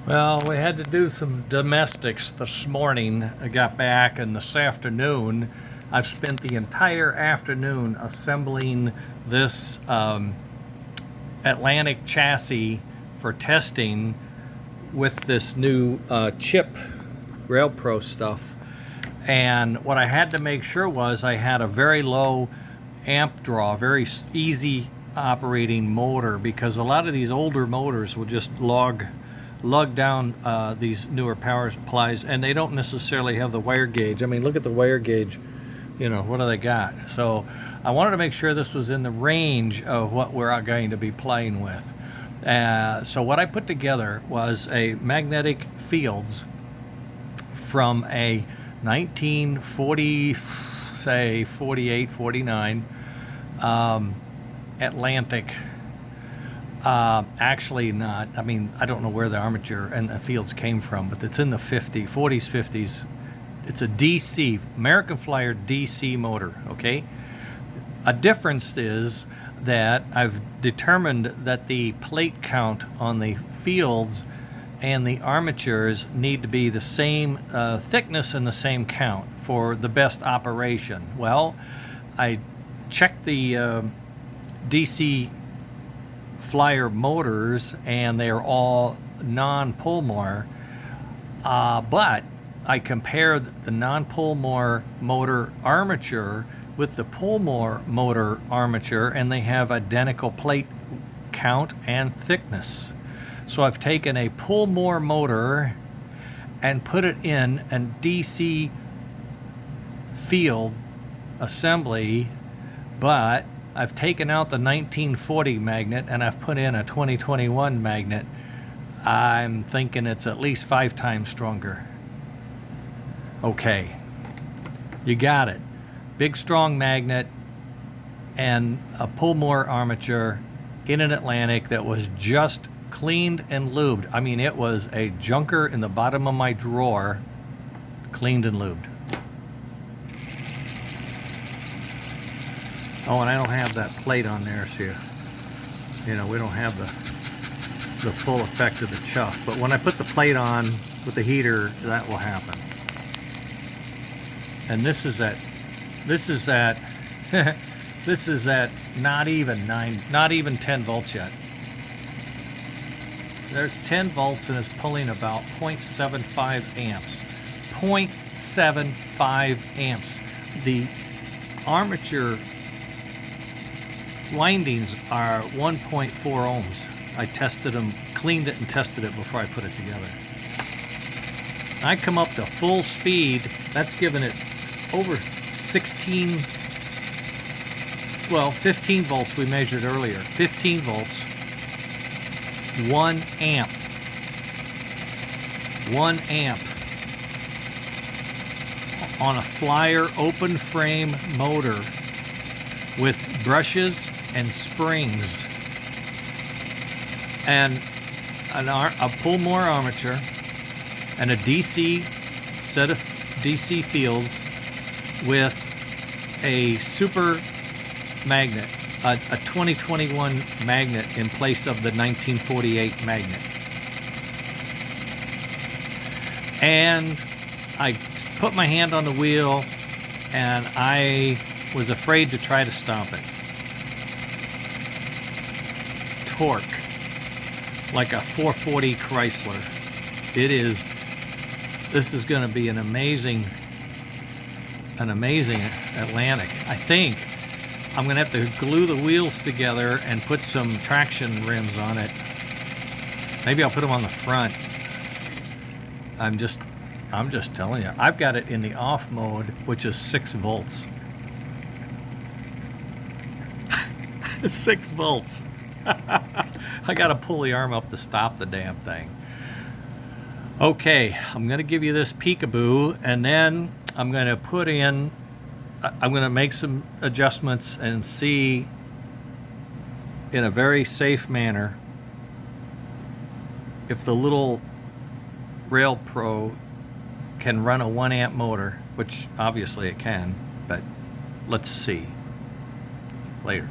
Well, we had to do some domestics this morning. I got back, and this afternoon I've spent the entire afternoon assembling this Atlantic chassis for testing with this new chip RailPro stuff. And what I had to make sure was I had a very low amp draw, very easy operating motor, because a lot of these older motors will just lug down these newer power supplies, and they don't necessarily have the wire gauge. I mean, look at the wire gauge, you know, what do they got? So I wanted to make sure this was in the range of what we're going to be playing with. So what I put together was a magnetic fields from a 1940, say 48, 49 Atlantic. Actually not. I mean, I don't know where the armature and the fields came from, but it's in the 40s, 50s. It's a DC, American Flyer DC motor, okay? A difference is that I've determined that the plate count on the fields and the armatures need to be the same thickness and the same count for the best operation. Well, I checked the DC Flyer motors, and they're all non-Pulmor, but I compared the non-Pulmor motor armature with the PulMor motor armature, and they have identical plate count and thickness. So I've taken a PulMor motor and put it in a DC field assembly, but I've taken out the 1940 magnet and I've put in a 2021 magnet. I'm thinking it's at least 5 times stronger. Okay, you got it. Big strong magnet and a PulMor armature in an Atlantic that was just cleaned and lubed. I mean, it was a junker in the bottom of my drawer, cleaned and lubed. Oh, and I don't have that plate on there, so you know, we don't have the full effect of the chuff. But when I put the plate on with the heater, that will happen. And this is at this is at not even 10 volts yet. There's 10 volts and it's pulling about 0.75 amps. 0.75 amps. The armature windings are 1.4 ohms. I tested them, cleaned it and tested it before I put it together. I come up to full speed, that's giving it over 15 volts we measured earlier. 15 volts, 1 amp. 1 amp on a Flyer open frame motor with brushes and springs and a PulMor armature and a DC set of DC fields with a super magnet, a 2021 magnet in place of the 1948 magnet. And I put my hand on the wheel and I was afraid to try to stomp it. Torque, like a 440 Chrysler. This is going to be an amazing Atlantic. I think I'm going to have to glue the wheels together and put some traction rims on it. Maybe I'll put them on the front. I'm just telling you. I've got it in the off mode, which is 6 volts. 6 volts. I gotta pull the arm up to stop the damn thing. Okay, I'm gonna give you this peekaboo, and then I'm gonna make some adjustments and see in a very safe manner if the little RailPro can run a 1 amp motor, which obviously it can, but let's see. Later.